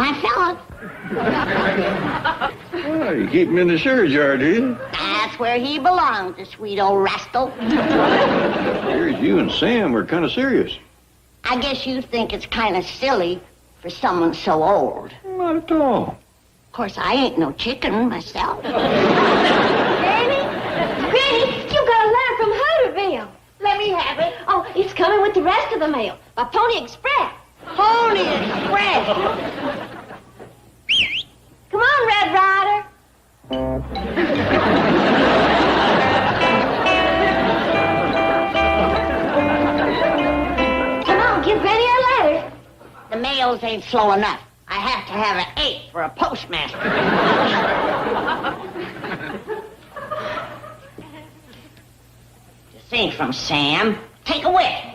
my fella. Well, you keep him in the sugar jar, do you? That's where he belongs, the sweet old rascal. Here's you and Sam are kind of serious. I guess you think it's kind of silly for someone so old. Not at all. Of course, I ain't no chicken myself. Granny, you got a letter from Hooterville. Let me have it. Oh, it's coming with the rest of the mail by Pony Express. Pony Express. Come on, Red Ryder. Come on, give Granny her letter. The mails ain't slow enough. I have to have an 8 for a postmaster. This ain't from Sam. Take a whiff.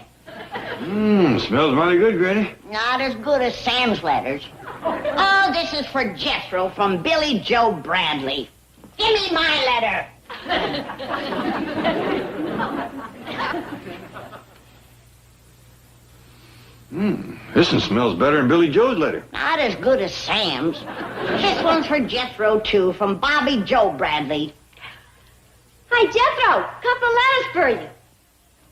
Smells mighty good, Granny. Not as good as Sam's letters. Oh, this is for Jethro from Billy Joe Bradley. Give me my letter. This one smells better than Billy Joe's letter. Not as good as Sam's. This one's for Jethro, too, from Bobby Joe Bradley. Hey, Jethro, couple letters for you.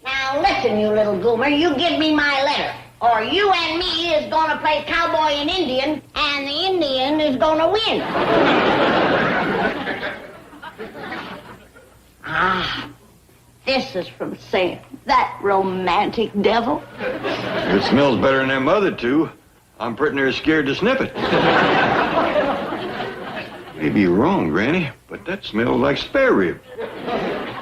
Now, listen, you little goomer, you give me my letter, or you and me is gonna play cowboy and Indian, and the Indian is gonna win. This is from Sam, that romantic devil. It smells better than them other two. I'm pretty near scared to sniff it. Maybe you're wrong, Granny, but that smells like spare rib.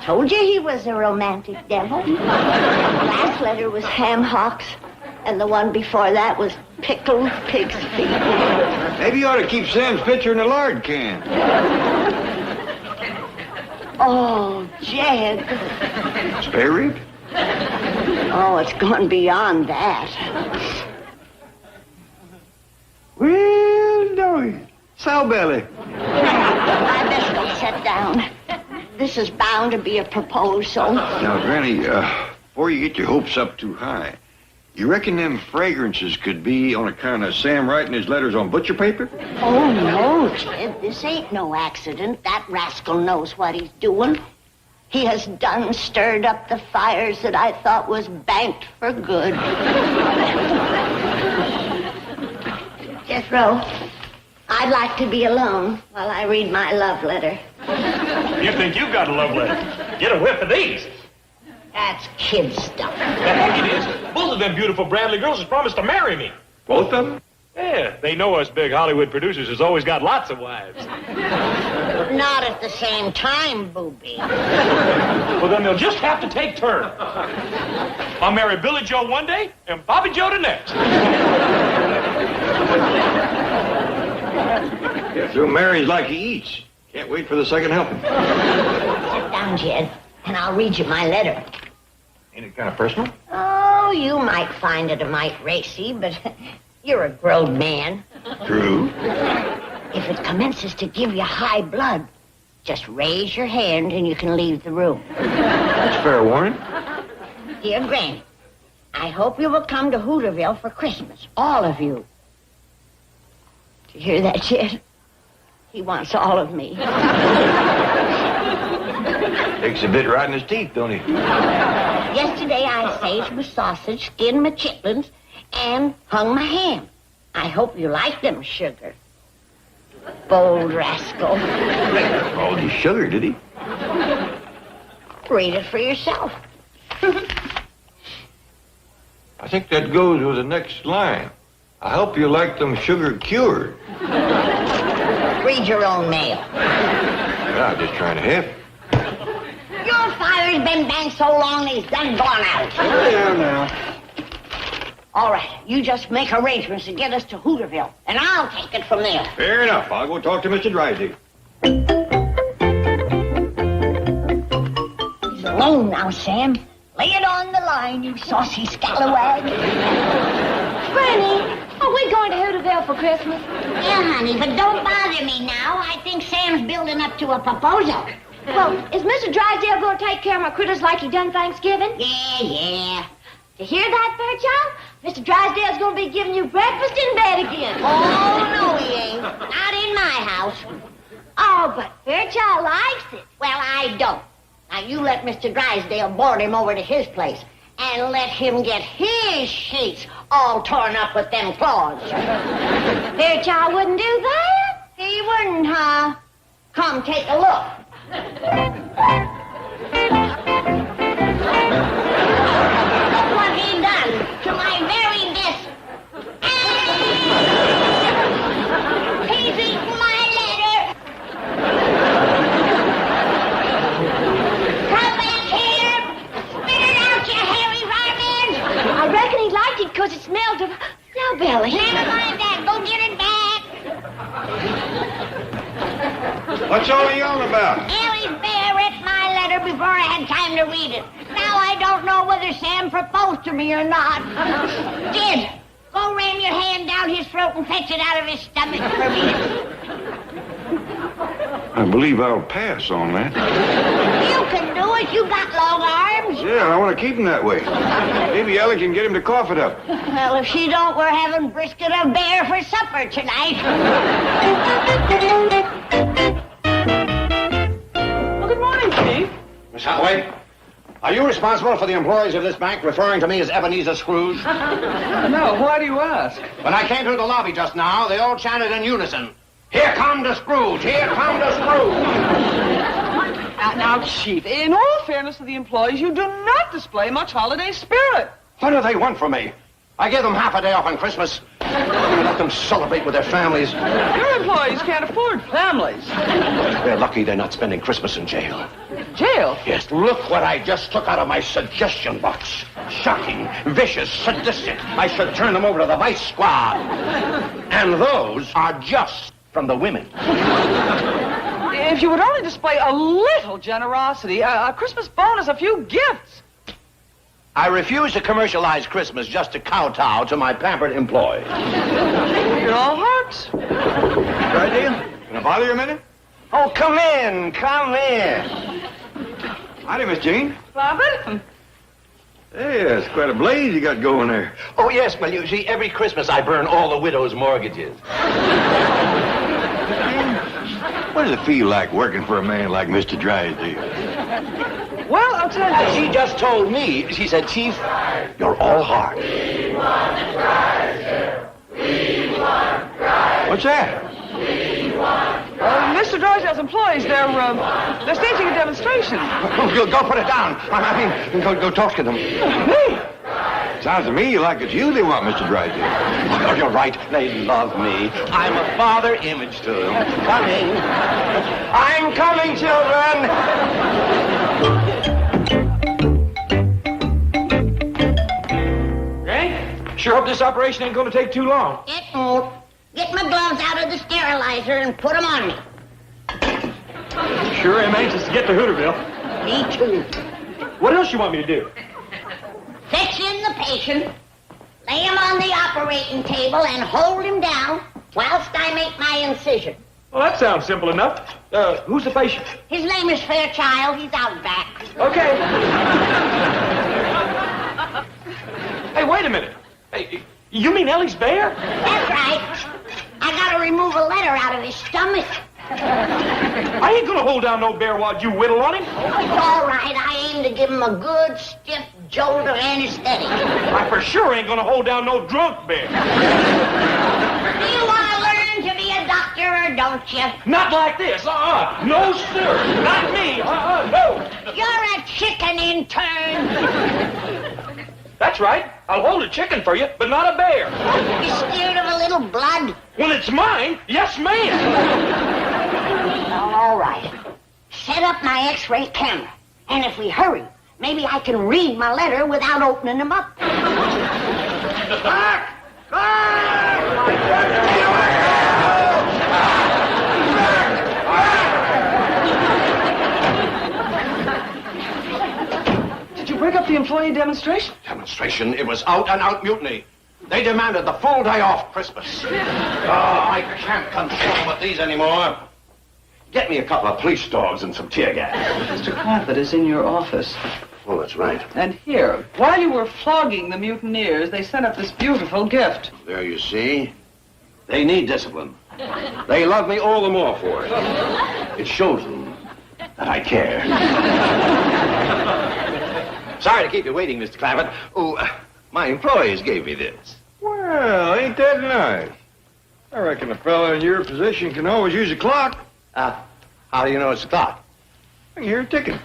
Told you he was a romantic devil. The last letter was ham hocks, and the one before that was pickled pig's feet. Maybe you ought to keep Sam's picture in a lard can. Oh, Jed. Spare rib? Oh, it's gone beyond that. Well, no, sow belly. I best go sit down. This is bound to be a proposal. Now, Granny, before you get your hopes up too high, you reckon them fragrances could be on account of Sam writing his letters on butcher paper? Oh, no, Jed. This ain't no accident. That rascal knows what he's doing. He has done stirred up the fires that I thought was banked for good. Jethro, I'd like to be alone while I read my love letter. You think you've got a love letter? Get a whiff of these. That's kid stuff. The heck it is. Both of them beautiful Bradley girls has promised to marry me. Both of them? Yeah, they know us big Hollywood producers has always got lots of wives. Not at the same time, booby. Well, then they'll just have to take turns. I'll marry Billy Joe one day and Bobby Joe the next. Jethro marries like he eats. Can't wait for the second helping. Sit down, Jed, and I'll read you my letter. Ain't it kind of personal? Oh, you might find it a mite racy, but you're a grown man. True. If it commences to give you high blood, just raise your hand and you can leave the room. That's fair warning. Dear Granny, I hope you will come to Hooterville for Christmas, all of you. Did you hear that, Jed? He wants all of me. Takes a bit right in his teeth, don't he? Yesterday I saved my sausage, skinned my chitlins, and hung my ham. I hope you like them, sugar. Bold rascal. Called you sugar, did he? Read it for yourself. I think that goes with the next line. I hope you like them sugar cured. Read your own mail. Yeah, I'm just trying to help. Your fire's been banked so long he's done gone out. Yeah, now. All right, you just make arrangements to get us to Hooterville, and I'll take it from there. Fair enough. I'll go talk to Mr. Drysdale. He's alone now, Sam. Lay it on the line, you saucy scalawag. Granny, are we going to Hooterville for Christmas? Yeah, honey, but don't bother me now. I think Sam's building up to a proposal. Well, is Mr. Drysdale going to take care of my critters like he done Thanksgiving? Yeah. You hear that, Fairchild? Mr. Drysdale's gonna be giving you breakfast in bed again. Oh, no, he ain't. Not in my house. Oh, but Fairchild likes it. Well, I don't. Now, you let Mr. Drysdale board him over to his place and let him get his sheets all torn up with them claws. Fairchild wouldn't do that? He wouldn't, huh? Come, take a look. Look what he done to my very desk. He's eaten my letter. Come back here. Spit it out, you hairy varmint. I reckon he liked it because it smelled of snowbelly. Never mind that. Go get it back. What's all he yelling about? Ellie's bear read my letter before I had time to read it. Now I don't know whether Sam proposed to me or not. Did. Go ram your hand down his throat and fetch it out of his stomach for me. I believe I'll pass on that. You can do it. You got long arms. Yeah, I want to keep him that way. Maybe Ellie can get him to cough it up. Well, if she don't, we're having brisket of bear for supper tonight. Well, good morning, Chief. Miss Hathaway, are you responsible for the employees of this bank referring to me as Ebenezer Scrooge? No, why do you ask? When I came through the lobby just now, they all chanted in unison, "Here come the Scrooge! Here come the Scrooge!" Now, Chief, in all fairness to the employees, you do not display much holiday spirit. What do they want from me? I gave them half a day off on Christmas. Let them celebrate with their families. Your employees can't afford families. They're lucky they're not spending Christmas in jail. Jail? Yes, look what I just took out of my suggestion box. Shocking, vicious, sadistic. I should turn them over to the vice squad. And those are just from the women. If you would only display a little generosity, a Christmas bonus, a few gifts. I refuse to commercialize Christmas just to kowtow to my pampered employees. It all hurts. Drysdale, can I bother you a minute? Oh, come in, come in. Howdy, Miss Jean. Robert? Hey, that's quite a blaze you got going there. Oh, yes, well, you see, every Christmas I burn all the widows' mortgages. What does it feel like working for a man like Mr. Drysdale? Well, I'll tell you. She just told me, she said, Chief, you're all heart. What's that? Mr. Drysdale's employees, they're staging a demonstration. Go put it down. I mean, go talk to them. Me? Sounds to me like it's you they want, Mr. Drysdale. Oh, you're right. They love me. I'm a father image to them. Coming. I'm coming, children. Hey, sure hope this operation ain't gonna take too long. It won't. Get my gloves out of the sterilizer and put them on me. Sure am anxious to get to Hooterville. Me too. What else you want me to do? Fetch in the patient, lay him on the operating table, and hold him down whilst I make my incision. Well, that sounds simple enough. Who's the patient? His name is Fairchild. He's out back. Okay. Hey, wait a minute. Hey, you mean Ellie's bear? That's right. I gotta remove a letter out of his stomach. I ain't gonna hold down no bear while you whittle on him. It's all right. I aim to give him a good, stiff jolt of anesthetic. I for sure ain't gonna hold down no drunk bear. Do you want to learn to be a doctor or don't you? Not like this. No, sir. Not me. No. You're a chicken intern. That's right. I'll hold a chicken for you, but not a bear. You scared of a little blood? When it's mine, yes, ma'am. All right. Set up my x-ray camera. And if we hurry, maybe I can read my letter without opening them up. Back! Did you break up the employee demonstration? Demonstration? It was out-and-out mutiny. They demanded the full day off Christmas. Oh, I can't control with these anymore. Get me a couple of police dogs and some tear gas. Mr. Clampett is in your office. Oh, that's right. And here, while you were flogging the mutineers, they sent up this beautiful gift. There you see. They need discipline. They love me all the more for it. It shows them that I care. Sorry to keep you waiting, Mr. Clampett. Oh, my employees gave me this. Well, ain't that nice? I reckon a fellow in your position can always use a clock. How do you know it's a clock? I can hear it ticking.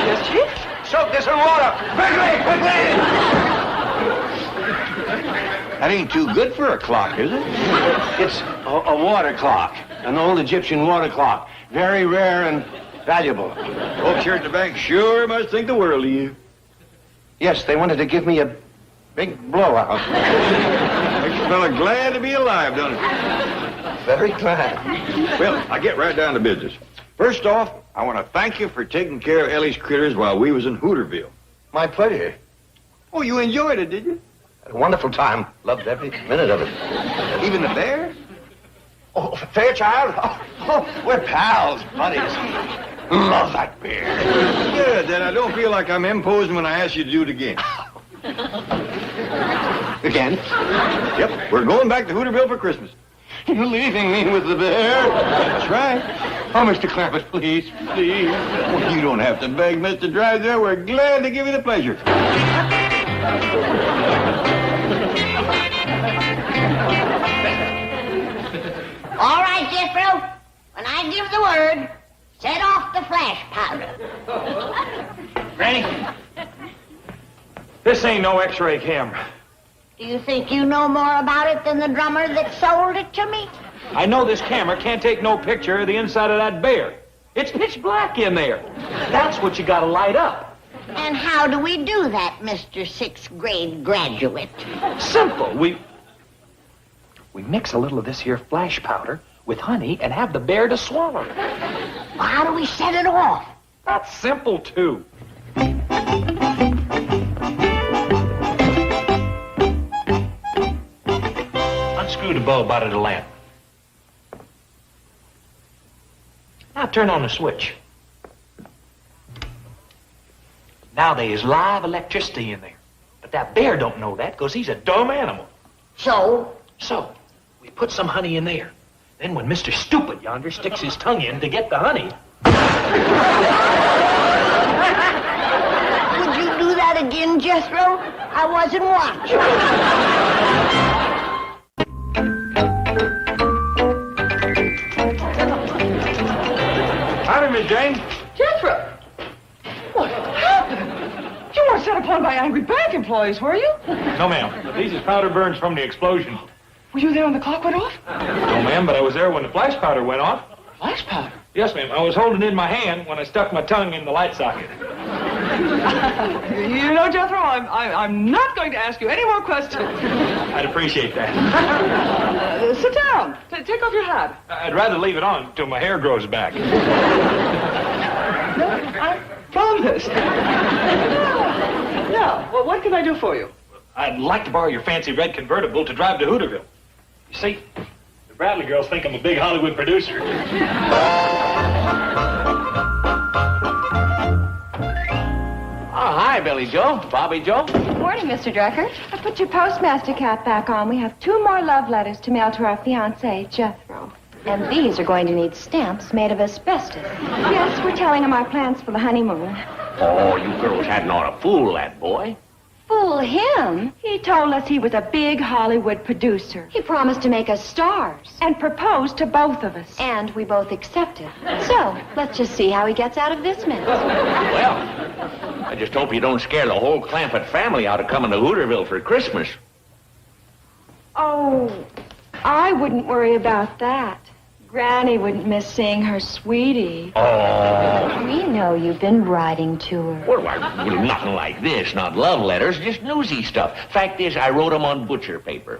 Yes, Chief? Soak this in water! Quickly! That ain't too good for a clock, is it? It's a water clock. An old Egyptian water clock. Very rare and valuable. Folks here at the bank sure must think the world of you. Yes, they wanted to give me a big blowout. Makes a fella glad to be alive, doesn't it? Very glad. Well, I get right down to business. First off, I want to thank you for taking care of Ellie's critters while we was in Hooterville. My pleasure. Oh, you enjoyed it, did you? Had a wonderful time. Loved every minute of it. Even the bear? Oh, Fairchild? Oh, we're pals, buddies. Love that bear. Good, then I don't feel like I'm imposing when I ask you to do it again. Again? Yep, we're going back to Hooterville for Christmas. You're leaving me with the bear? That's right. Oh, Mr. Clampett, please, please. Well, you don't have to beg, Mr. Drysdale. We're glad to give you the pleasure. All right, Jethro. When I give the word, set off the flash powder. Granny, this ain't no X-ray camera. Do you think you know more about it than the drummer that sold it to me? I know this camera can't take no picture of the inside of that bear. It's pitch black in there. That's what you gotta light up. And how do we do that, Mr. Sixth Grade graduate? Simple. We mix a little of this here flash powder with honey and have the bear to swallow. Well, how do we set it off? That's simple, too. Unscrew the bulb out of the lamp. Now turn on the switch. Now there is live electricity in there. But that bear don't know that because he's a dumb animal. So, We put some honey in there. Then when Mr. Stupid yonder sticks his tongue in to get the honey... would you do that again, Jethro? I wasn't watching. Howdy, Miss Jane. Jethro! What happened? You weren't set upon by angry bank employees, were you? No, ma'am. These is powder burns from the explosion. Were you there when the clock went off? No, ma'am, but I was there when the flash powder went off. Flash powder? Yes, ma'am. I was holding it in my hand when I stuck my tongue in the light socket. You know, Jethro, I'm not going to ask you any more questions. I'd appreciate that. Sit down. Take off your hat. I'd rather leave it on until my hair grows back. No, I promise. Now, well, what can I do for you? I'd like to borrow your fancy red convertible to drive to Hooterville. You see, the Bradley girls think I'm a big Hollywood producer. Oh, hi, Billy Joe. Bobby Joe. Good morning, Mr. Drucker. I put your postmaster cap back on. We have 2 more love letters to mail to our fiancé, Jethro. And these are going to need stamps made of asbestos. Yes, we're telling him our plans for the honeymoon. Oh, you girls hadn't ought to fool that boy. Fool him? He told us he was a big Hollywood producer. He promised to make us stars. And proposed to both of us. And we both accepted. So, let's just see how he gets out of this mess. Well, I just hope you don't scare the whole Clampett family out of coming to Hooterville for Christmas. Oh, I wouldn't worry about that. Granny wouldn't miss seeing her sweetie. Oh. We know you've been writing to her. Well, nothing like this. Not love letters, just newsy stuff. Fact is, I wrote them on butcher paper.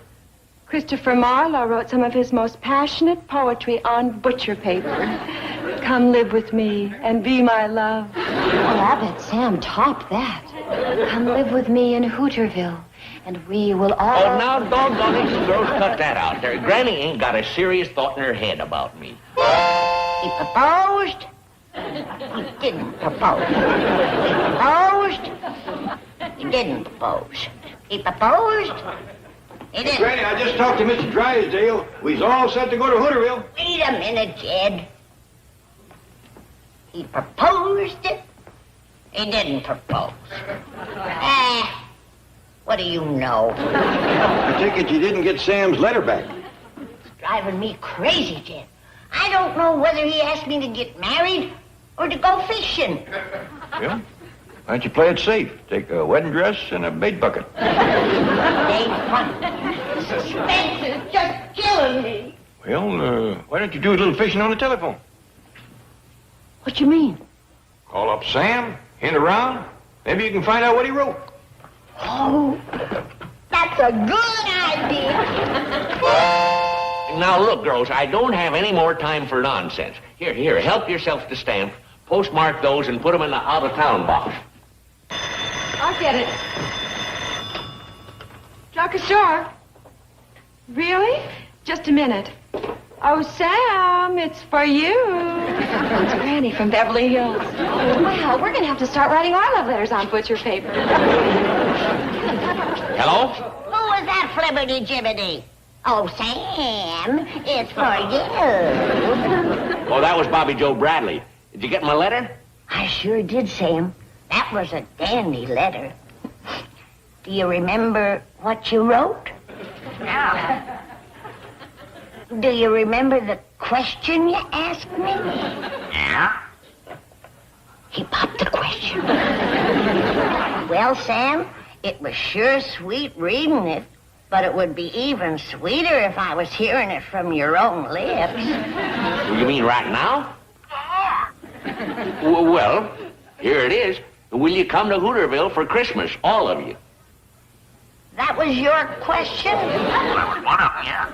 Christopher Marlowe wrote some of his most passionate poetry on butcher paper. Come live with me and be my love. Well, I bet Sam topped that. Come live with me in Hooterville, and we will all... Oh, now, doggone it, you girls cut that out there. Granny ain't got a serious thought in her head about me. He proposed. He didn't propose. He proposed. He didn't propose. He proposed. He didn't. Granny, I just talked to Mr. Drysdale. We's all set to go to Hooterville. Wait a minute, Jed. He proposed. He didn't propose. What do you know? I take it you didn't get Sam's letter back. It's driving me crazy, Jed. I don't know whether he asked me to get married or to go fishing. Well, why don't you play it safe? Take a wedding dress and a bait bucket. They fun. Suspense is just killing me. Well, why don't you do a little fishing on the telephone? What you mean? Call up Sam, hint around. Maybe you can find out what he wrote. Oh, that's a good idea. Now, look, girls, I don't have any more time for nonsense. Here, help yourself to stamp. Postmark those and put them in the out-of-town box. I'll get it. Jock ashore. Really? Just a minute. Oh, Sam, it's for you. It's Granny from Beverly Hills. Well, we're going to have to start writing our love letters on butcher paper. Hello? Who was that flibbity-jibbity? Oh, Sam, it's for you. Oh, that was Bobby Joe Bradley. Did you get my letter? I sure did, Sam. That was a dandy letter. Do you remember what you wrote? Yeah. Do you remember the question you asked me? Yeah. He popped the question. Well, Sam, it was sure sweet reading it, but it would be even sweeter if I was hearing it from your own lips. You mean right now? Well, here it is. Will you come to Hooterville for Christmas, all of you? That was your question? One of them, yeah.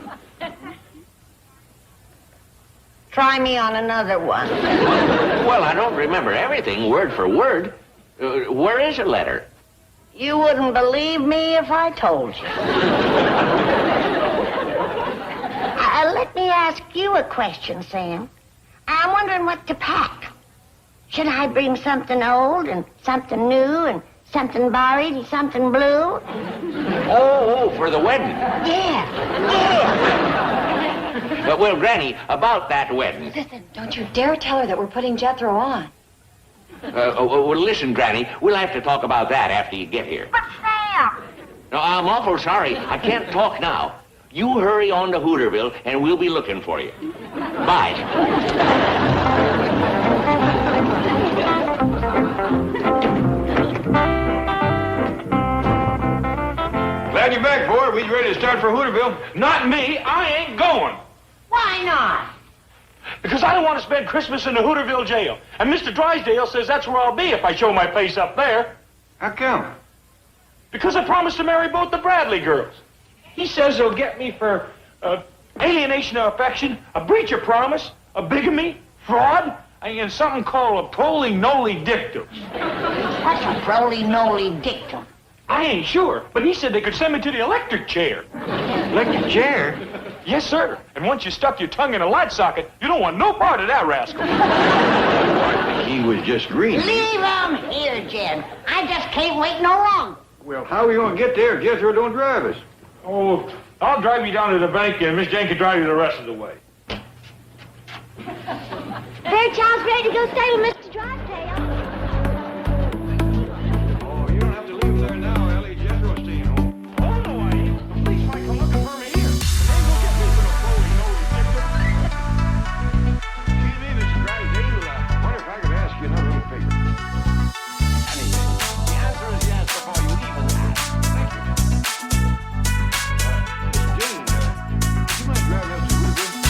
Try me on another one. Well, I don't remember everything word for word. Where is the letter? You wouldn't believe me if I told you. Let me ask you a question, Sam. I'm wondering what to pack. Should I bring something old and something new and something borrowed and something blue? Oh, for the wedding. Yeah. Well, Granny, about that wedding. Listen, don't you dare tell her that we're putting Jethro on. Well, listen, Granny, we'll have to talk about that after you get here. But Sam! No, I'm awful sorry. I can't talk now. You hurry on to Hooterville, and we'll be looking for you. Bye. Glad you're back, boy. We's ready to start for Hooterville. Not me. I ain't going. Why not? Because I don't want to spend Christmas in the Hooterville jail. And Mr. Drysdale says that's where I'll be if I show my face up there. How come? Because I promised to marry both the Bradley girls. He says he'll get me for alienation of affection, a breach of promise, a bigamy, fraud, and something called a proli-noli dictum. What's a proli-noli dictum? I ain't sure, but he said they could send me to the electric chair. Electric chair? Yes, sir. And once you stuck your tongue in a light socket, you don't want no part of that rascal. I think he was just green. Leave him here, Jed. I just can't wait no longer. Well, how are we going to get there if Jethro don't drive us? Oh, I'll drive you down to the bank and Miss Jane can drive you the rest of the way. Fairchild's ready to go stay with Mr. Drysdale. Oh, you don't have to leave there now, Ellie. Jethro's staying home. Oh, no, I ain't. The police might come looking for me here. And they ain't gonna get me for no proli-noli dictum. Excuse me, Mr. Drysdale. I wonder if I could ask you another little favor. Anyway, the answer is yes before you even ask. Thank you. Jane, would you mind driving us to Hooterville?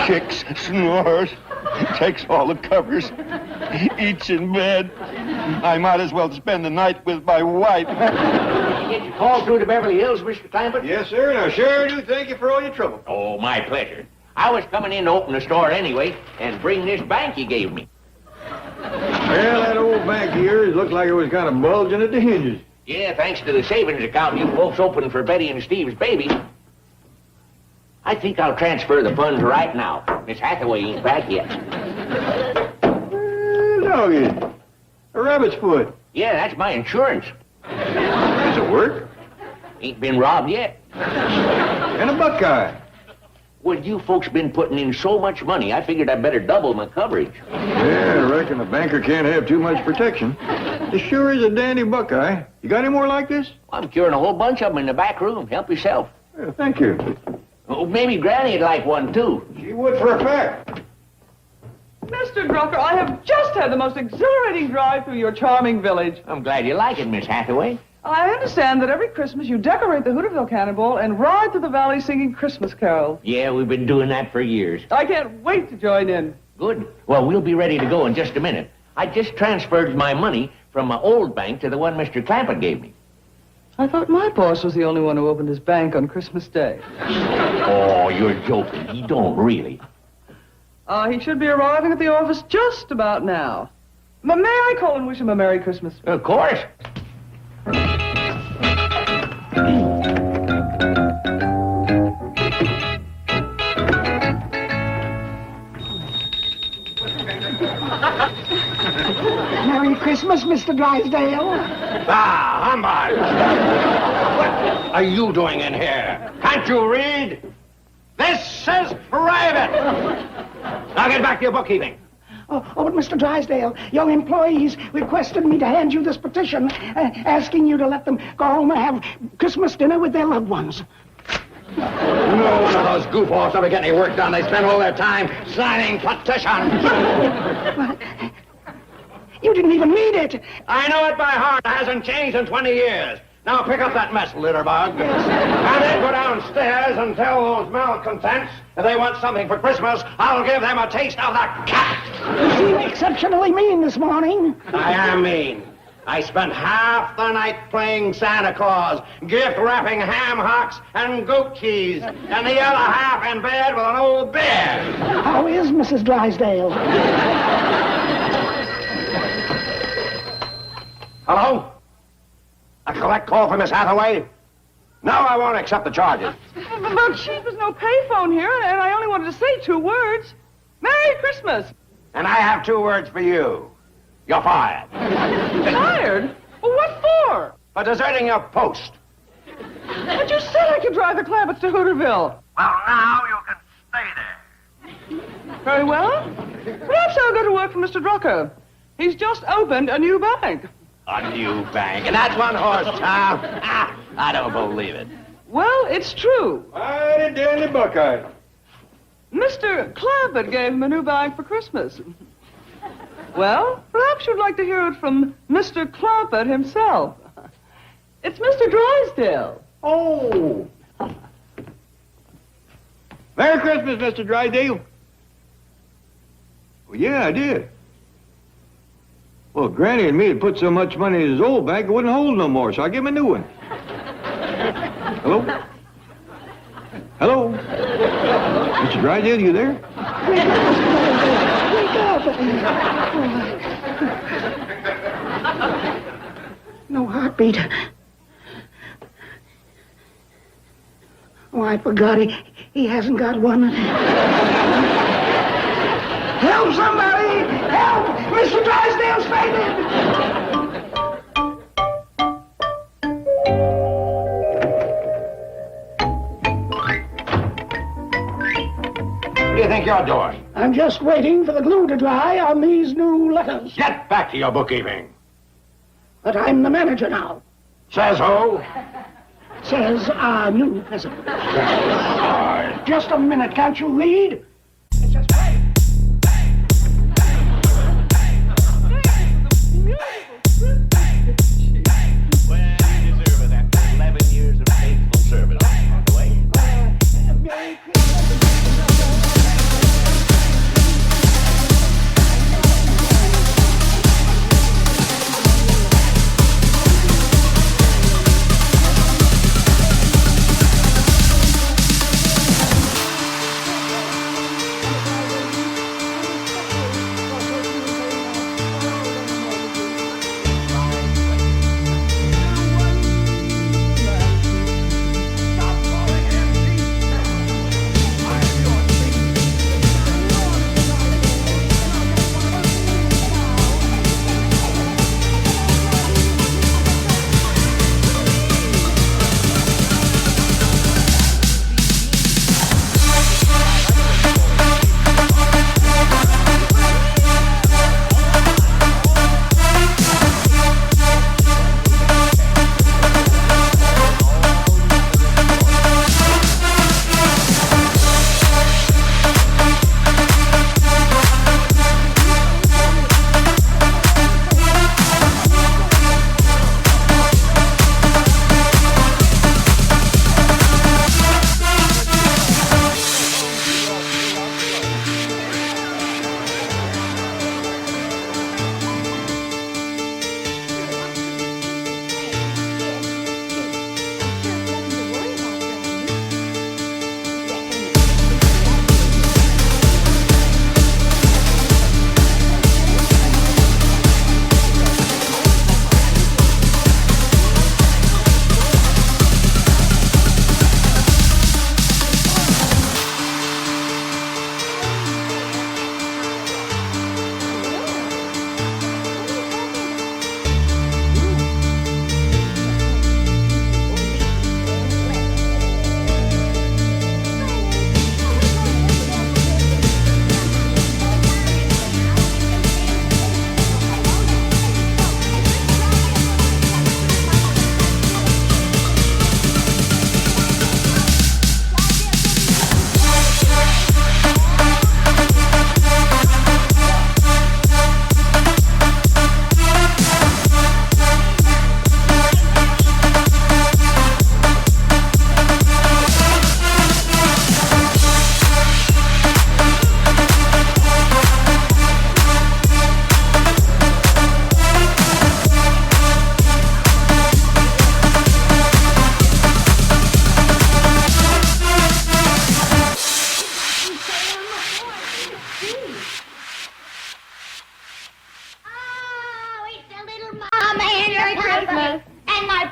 Kicks, snores, takes all the covers, eats in bed. I might as well spend the night with my wife. Did you get your call through to Beverly Hills, Mr. Clampett? Yes, sir, and I sure do thank you for all your trouble. Oh, my pleasure. I was coming in to open the store anyway and bring this bank you gave me. Well, that old bank of yours looked like it was kind of bulging at the hinges. Yeah, thanks to the savings account you folks opened for Betty and Steve's baby. I think I'll transfer the funds right now. Miss Hathaway ain't back yet. Doggy, a rabbit's foot. Yeah, that's my insurance. Does it work? Ain't been robbed yet. And a buckeye. Well, you folks been putting in so much money, I figured I'd better double my coverage. Yeah, I reckon a banker can't have too much protection. This sure is a dandy buckeye. You got any more like this? I'm curing a whole bunch of them in the back room. Help yourself. Yeah, thank you. Oh, maybe Granny'd like one, too. She would for a fact. Mr. Drucker, I have just had the most exhilarating drive through your charming village. I'm glad you like it, Miss Hathaway. I understand that every Christmas you decorate the Hooterville Cannonball and ride through the valley singing Christmas carols. Yeah, we've been doing that for years. I can't wait to join in. Good. Well, we'll be ready to go in just a minute. I just transferred my money from my old bank to the one Mr. Clampett gave me. I thought my boss was the only one who opened his bank on Christmas Day. Oh, you're joking. He don't really. He should be arriving at the office just about now. May I call and wish him a Merry Christmas? Of course. Merry Christmas, Mr. Drysdale. Ah, humbug! What are you doing in here? Can't you read? This is private! Now get back to your bookkeeping. Oh, but Mr. Drysdale, your employees requested me to hand you this petition, asking you to let them go home and have Christmas dinner with their loved ones. No one of those goofballs ever get any work done. They spend all their time signing petitions. You didn't even read it. I know it by heart. It hasn't changed in 20 years. Now pick up that mess, litterbug. And then go downstairs and tell those malcontents if they want something for Christmas, I'll give them a taste of the cat. You seem exceptionally mean this morning. I am mean. I spent half the night playing Santa Claus, gift wrapping ham hocks and goat cheese, and the other half in bed with an old bear. How is Mrs. Drysdale? Hello? A collect call for Miss Hathaway? No, I won't accept the charges. But Chief, there's no payphone here, and I only wanted to say 2 words. Merry Christmas! And I have 2 words for you. You're fired. Fired? Well, what for? For deserting your post. But you said I could drive the Clampetts to Hooterville. Well, now you can stay there. Very well. Perhaps I'll go to work for Mr. Drucker. He's just opened a new bank. A new bank. And that's one horse town. I don't believe it. Well, it's true. Mighty dandy buckeye. Mr. Clampett gave him a new bank for Christmas. Well, perhaps you'd like to hear it from Mr. Clampett himself. It's Mr. Drysdale. Oh. Merry Christmas, Mr. Drysdale. Well, yeah, I did. Well, Granny and me had put so much money in his old bank, it wouldn't hold no more, so I gave him a new one. Hello? Hello? Mr. Drysdale, you there? Wake up. No heartbeat. Oh, I forgot he hasn't got one. Help somebody! Help! Mr. Drysdale's fainted! What do you think you're doing? I'm just waiting for the glue to dry on these new letters. Get back to your bookkeeping. But I'm the manager now. Says who? Says our new president. Just a minute, can't you read? It says, hey! Well, you deserve it after 11 years of faithful service. By the way. Merry Christmas.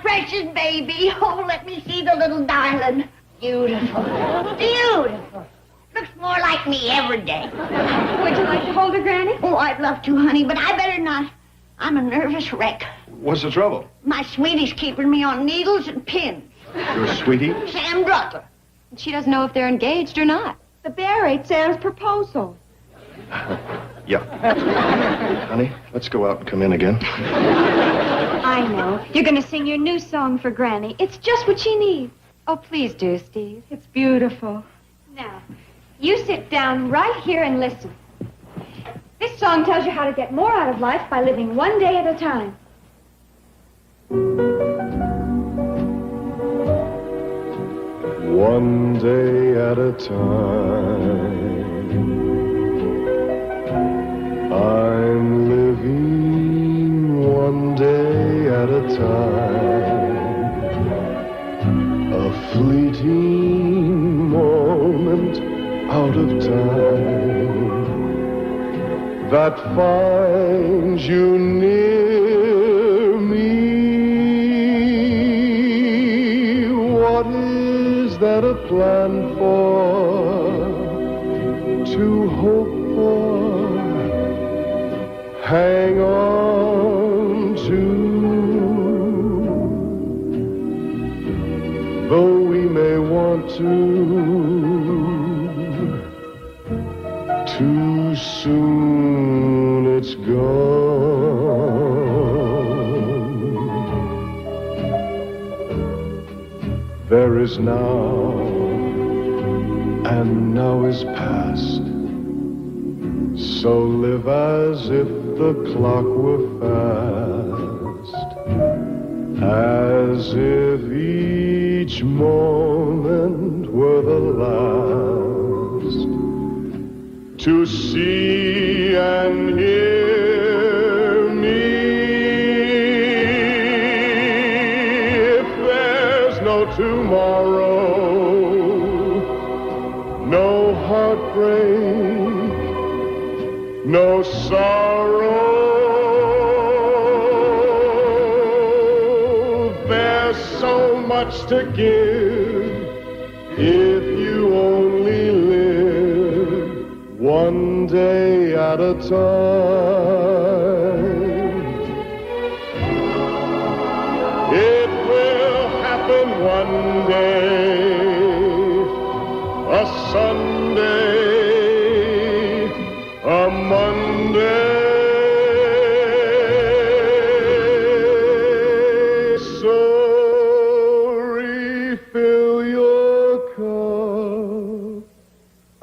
precious baby. Oh, let me see the little darling. Beautiful. Beautiful. Looks more like me every day. Would you like to hold her, Granny? Oh, I'd love to, honey, but I better not. I'm a nervous wreck. What's the trouble? My sweetie's keeping me on needles and pins. Your sweetie? Sam Drucker. She doesn't know if they're engaged or not. The bear ate Sam's proposal. Yeah. Honey, let's go out and come in again. I know. You're going to sing your new song for Granny. It's just what she needs. Oh, please do, Steve. It's beautiful. Now, you sit down right here and listen. This song tells you how to get more out of life by living one day at a time. One day at a time, I'm living one day at a time, a fleeting moment out of time that finds you near me. What is there a plan for, to hope for, hang on to? Though we may want to, too soon it's gone. There is now, and now is past. So live as if the clock were fast, as if each moment were the last. To see and hear me. If there's no tomorrow, no heartbreak, no sorrow, there's so much to give if you only live one day at a time. It will happen one day, a Sunday, a Monday. So refill your cup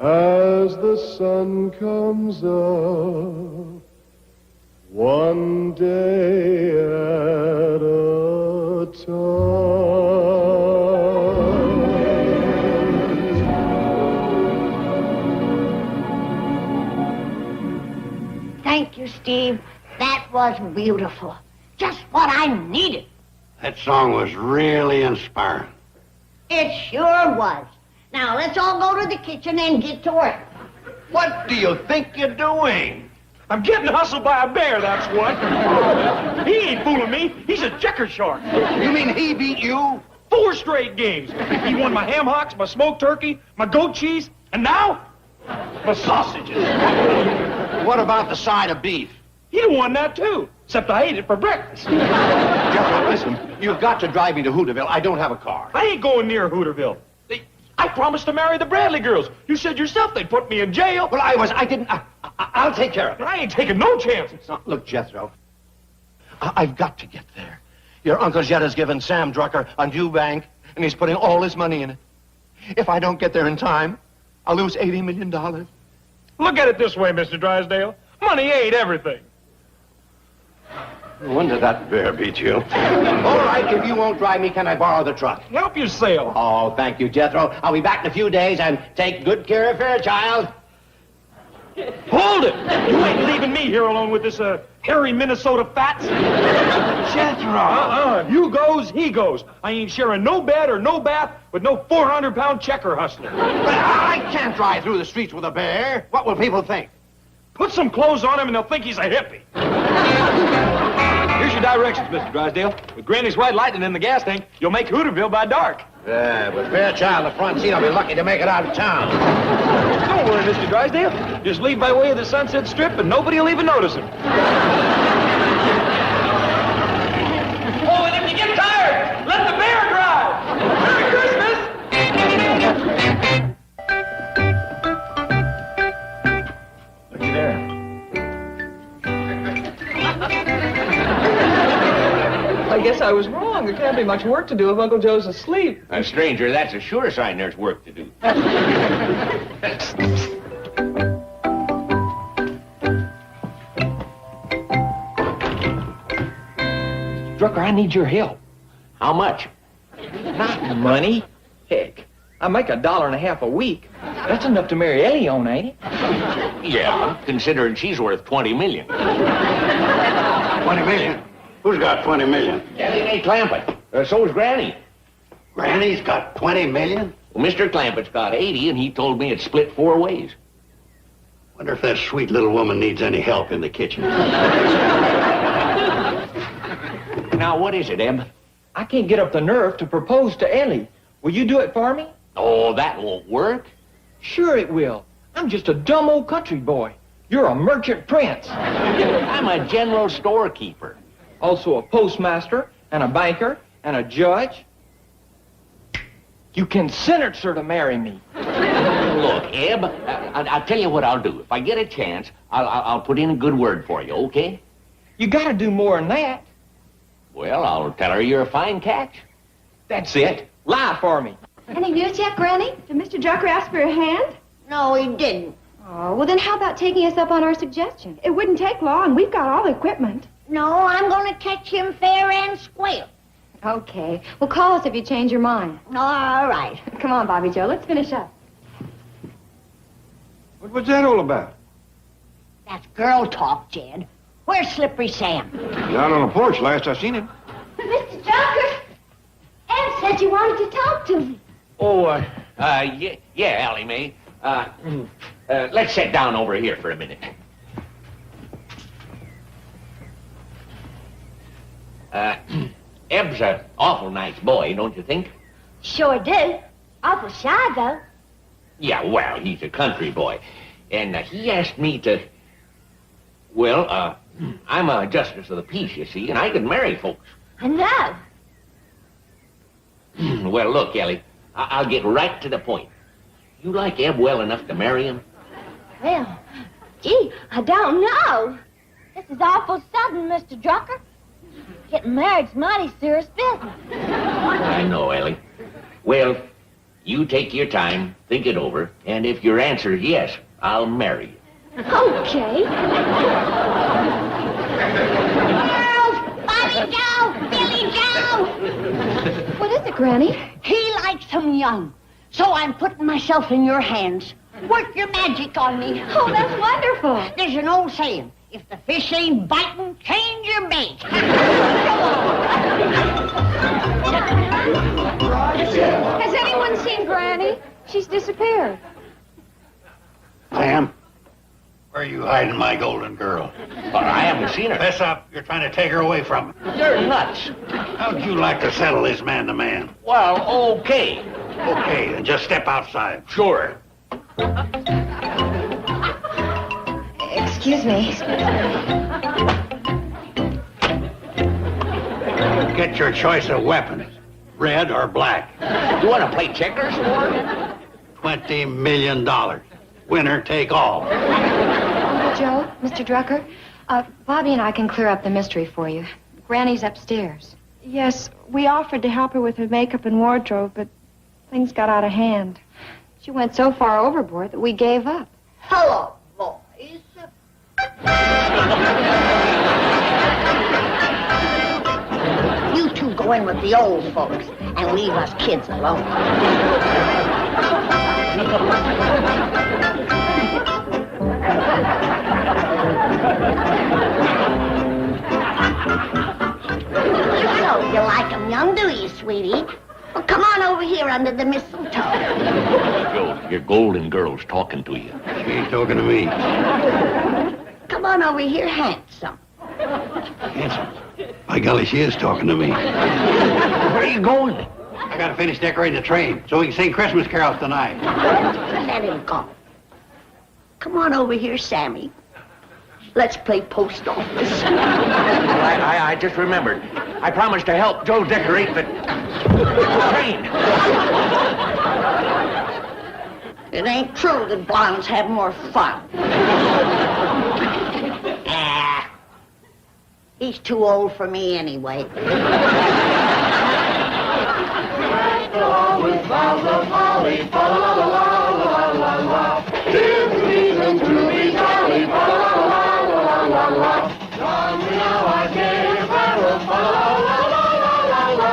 as the sun comes up, one day at a time. Thank you, Steve. That was beautiful. Just what I needed. That song was really inspiring. It sure was. Now, let's all go to the kitchen and get to work. What do you think you're doing? I'm getting hustled by a bear, that's what. He ain't fooling me. He's a checker shark. You mean he beat you? 4 straight games. He won my ham hocks, my smoked turkey, my goat cheese, and now, my sausages. What about the side of beef? He won that, too, except I ate it for breakfast. Jethro, listen, you've got to drive me to Hooterville. I don't have a car. I ain't going near Hooterville. I promised to marry the Bradley girls. You said yourself they'd put me in jail. Well, I didn't. I'll take care of it. I ain't taking no chances. No, look, Jethro, I've got to get there. Your Uncle Jetta's given Sam Drucker a new bank, and he's putting all his money in it. If I don't get there in time, I'll lose $80 million. Look at it this way, Mr. Drysdale. Money ain't everything. No wonder that bear beat you. All right, if you won't drive me, can I borrow the truck? Help yourself. Oh, thank you, Jethro. I'll be back in a few days, and take good care of Fairchild. Hold it! You ain't leaving me here alone with this, hairy Minnesota fats. Jethro! You goes, he goes. I ain't sharing no bed or no bath with no 400-pound checker hustler. But I can't drive through the streets with a bear. What will people think? Put some clothes on him and they'll think he's a hippie. Here's your directions, Mr. Drysdale. With Granny's white lightning in the gas tank, you'll make Hooterville by dark. Yeah, with Fairchild in the front seat, I'll be lucky to make it out of town. Don't worry, Mr. Drysdale. Just leave by way of the Sunset Strip and nobody will even notice him. Oh, and if you get tired, let the bear drive. Merry Christmas! Looky there. I guess I was wrong. There can't be much work to do if Uncle Joe's asleep. Stranger, that's a sure sign there's work to do. Drucker, I need your help. How much? Not money. Heck, I make $1.50 a week. That's enough to marry Ellie on, ain't it? Yeah, considering she's worth $20 million. 20 million? Who's got 20 million? Ellie Mae Clampett. So's Granny. Granny's got 20 million? Well, Mr. Clampett's got 80, and he told me it's split 4 ways. Wonder if that sweet little woman needs any help in the kitchen. Now, what is it, Eb? I can't get up the nerve to propose to Ellie. Will you do it for me? Oh, that won't work. Sure it will. I'm just a dumb old country boy. You're a merchant prince. I'm a general storekeeper. Also a postmaster, and a banker, and a judge. You can sentence her to marry me. Look, Eb, I'll tell you what I'll do. If I get a chance, I'll put in a good word for you, okay? You gotta do more than that. Well, I'll tell her you're a fine catch. That's it. Lie for me. Any news yet, Granny? Did Mr. Drucker ask for a hand? No, he didn't. Oh, well then how about taking us up on our suggestion? It wouldn't take long. We've got all the equipment. No, I'm going to catch him fair and square. Okay. Well, call us if you change your mind. All right. Come on, Bobby Joe. Let's finish up. What was that all about? That's girl talk, Jed. Where's Slippery Sam? Out on the porch last I seen him. Mr. Drucker, Ed said you wanted to talk to me. Oh, yeah, Allie Mae. Let's sit down over here for a minute. Eb's an awful nice boy, don't you think? Sure do. Awful shy, though. Yeah, well, he's a country boy. And he asked me to... Well, I'm a justice of the peace, you see, and I can marry folks. I know. Well, look, Ellie, I'll get right to the point. You like Eb well enough to marry him? Well, gee, I don't know. This is awful sudden, Mr. Drucker. Getting married's mighty serious business. I know, Ellie. Well, you take your time, think it over, and if your answer is yes, I'll marry you. Okay. Girls, Bobby Joe, Billy Joe. What is it, Granny? He likes him young, so I'm putting myself in your hands. Work your magic on me. Oh, that's wonderful. There's an old saying, if the fish ain't biting, change your bait. Has anyone seen Granny? She's disappeared. Sam, where are you hiding my golden girl? Well, I haven't seen her. Fess up. You're trying to take her away from me. You're nuts. How'd you like to settle this man to man? Well, okay. Okay, then just step outside. Sure. Excuse me. Get your choice of weapons, red or black. You want to play checkers, Ward? $20 million. Winner take all. Uncle Joe, Mr. Drucker, Bobby and I can clear up the mystery for you. Granny's upstairs. Yes, we offered to help her with her makeup and wardrobe, but things got out of hand. She went so far overboard that we gave up. Hello, boys. You two go in with the old folks and leave us kids alone. So you like 'em young, do you, sweetie? Well, come on over here under the mistletoe. Joe, your golden girl's talking to you. She ain't talking to me. Come on over here, handsome. Handsome. By golly, she is talking to me. Where are you going? I gotta finish decorating the train so we can sing Christmas carols tonight. Let him go. Come on over here, Sammy. Let's play post office. I just remembered. I promised to help Joe decorate the train. It ain't true that blondes have more fun. He's too old for me anyway. With boughs of holly, fa la la la la la la. 'Tis the season to be jolly, fa la la la la la. John, we now our gay apparel, fa la la la la la.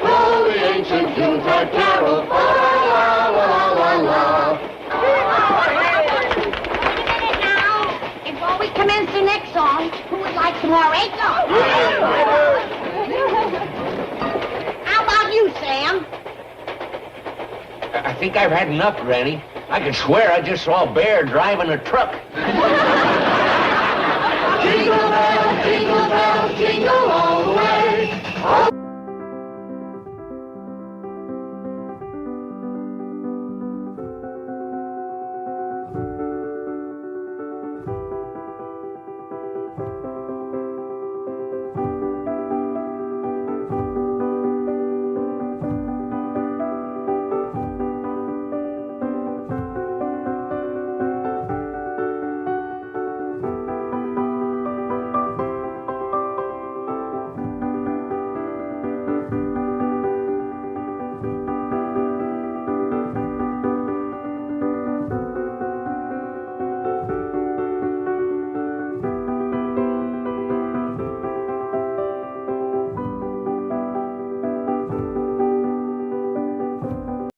Roll the ancient Yuletide carol, fa la la la la la. Now, before we commence the next song, who would like some more acorn? How about you, Sam? I think I've had enough, Granny. I could swear I just saw a bear driving a truck. Jingle